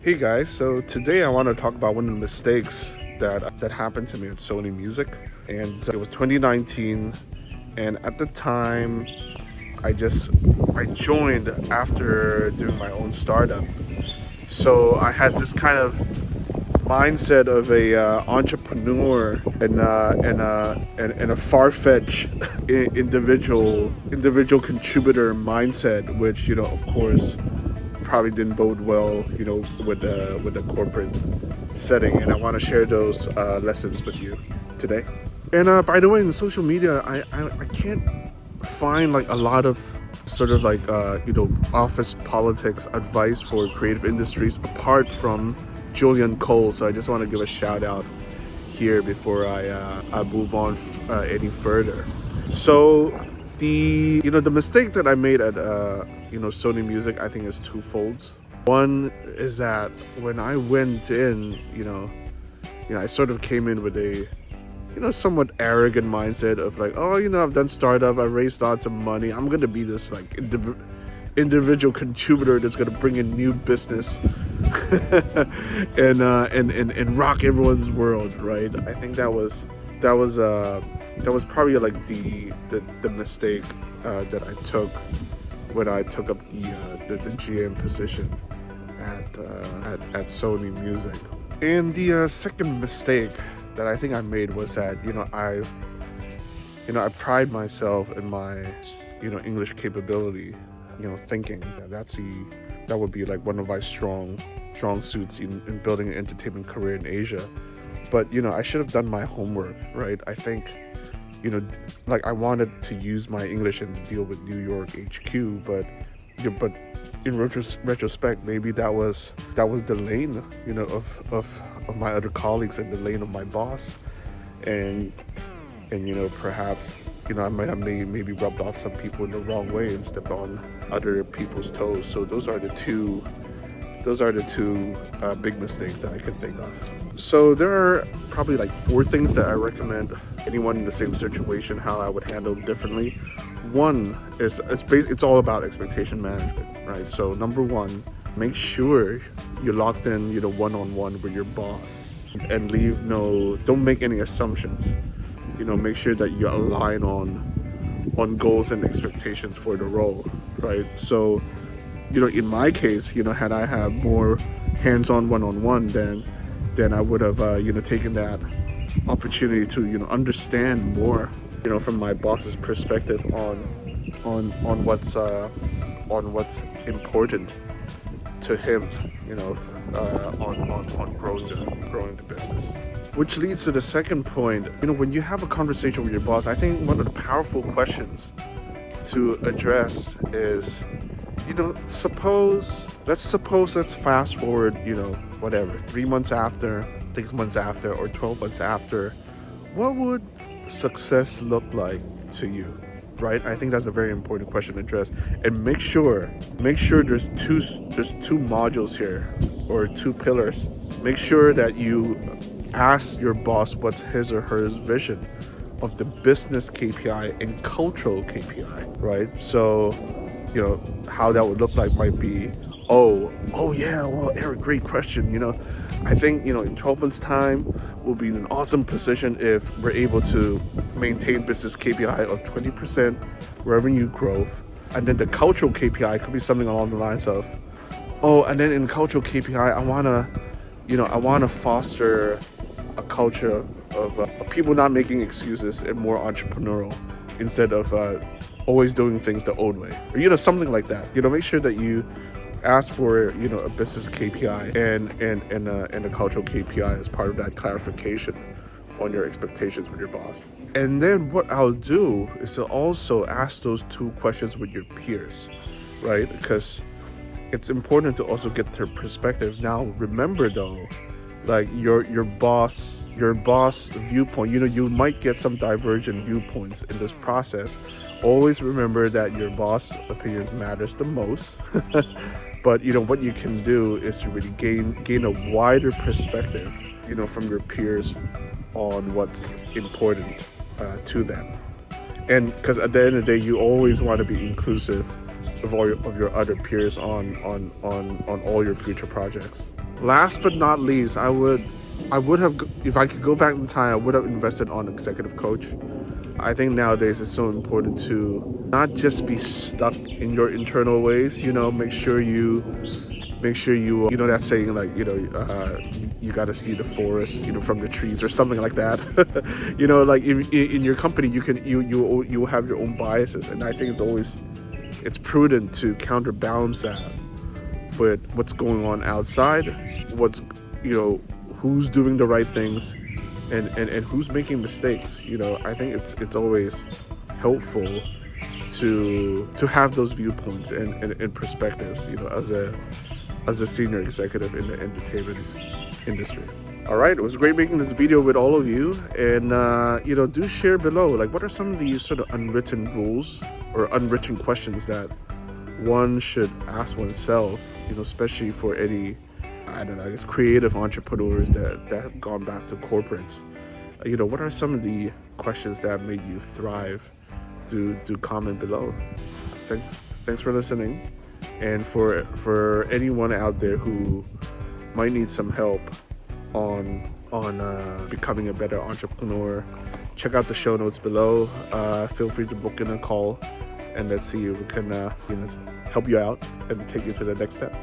Hey guys, so today I want to talk about one of the mistakes that happened to me at Sony Music, and it was 2019, and at the time I joined after doing my own startup, so I had this kind of mindset of a entrepreneur and a far-fetched individual contributor mindset, which of course probably didn't bode well, with the corporate setting. And I want to share those lessons with you today. And by the way, in social media, I can't find like a lot of sort of like office politics advice for creative industries apart from Julian Cole. So I just want to give a shout out here before I move on any further. So the mistake that I made at Sony Music, I think, is twofold. One is that when I went in, I sort of came in with a somewhat arrogant mindset of like, oh, I've done startup, I've raised lots of money, I'm gonna be this like individual contributor that's gonna bring in new business and rock everyone's world, right? I think that was probably like the mistake that I took when I took up the GM position at Sony Music. And the second mistake that I think I made was that I pride myself in my English capability, thinking that would be like one of my strong suits in building an entertainment career in Asia. But I should have done my homework, right? I think like I wanted to use my English and deal with New York HQ, but in retrospect, maybe that was the lane of my other colleagues and the lane of my boss, and perhaps I might have maybe rubbed off some people in the wrong way and stepped on other people's toes. So those are the two big mistakes that I could think of. So there are probably like 4 things that I recommend anyone in the same situation how I would handle differently. One is it's all about expectation management, right? So number 1, make sure you're locked in, one-on-one with your boss, and don't make any assumptions. Make sure that you align on goals and expectations for the role, right? So in my case, had I had more hands-on one-on-one, then I would have taken that opportunity to understand more from my boss's perspective on what's important to him, on growing the business. Which leads to the second point. When you have a conversation with your boss, I think one of the powerful questions to address is, let's fast forward, whatever, 3 months after, 6 months after, or 12 months after, what would success look like to you, right? I think that's a very important question to address, and make sure there's two modules here, or 2 pillars. Make sure that you ask your boss what's his or her vision of the business KPI and cultural KPI, right? So how that would look like might be, oh yeah, well, Eric, great question. I think in 12 months time we'll be in an awesome position if we're able to maintain business KPI of 20% revenue growth. And then the cultural KPI could be something along the lines of, and then in cultural KPI I want to foster a culture of people not making excuses and more entrepreneurial, instead of always doing things the old way, or something like that. Make sure that you ask for a business KPI and a cultural KPI as part of that clarification on your expectations with your boss. And then what I'll do is to also ask those 2 questions with your peers, right? Because it's important to also get their perspective. Now remember though, like your boss viewpoint, you might get some divergent viewpoints in this process. Always remember that your boss opinions matters the most. But what you can do is to really gain a wider perspective from your peers on what's important to them. And because at the end of the day, you always want to be inclusive of all of your other peers on all your future projects. Last but not least, I would have, if I could go back in time, I would have invested on executive coach. I think nowadays it's so important to not just be stuck in your internal ways. Make sure you that saying, like, you got to see the forest, from the trees, or something like that. Like in your company, you have your own biases, and I think it's prudent to counterbalance that with what's going on outside, who's doing the right things, and who's making mistakes. I think it's always helpful to have those viewpoints and perspectives, as a senior executive in the entertainment industry. All right, it was great making this video with all of you, and do share below, like, what are some of the sort of unwritten rules or unwritten questions that one should ask oneself, especially for any, I don't know, I guess, creative entrepreneurs that have gone back to corporates. What are some of the questions that made you thrive? Do comment below. Thanks for listening. And for anyone out there who might need some help on becoming a better entrepreneur, check out the show notes below. Feel free to book in a call, and let's see if we can help you out and take you to the next step.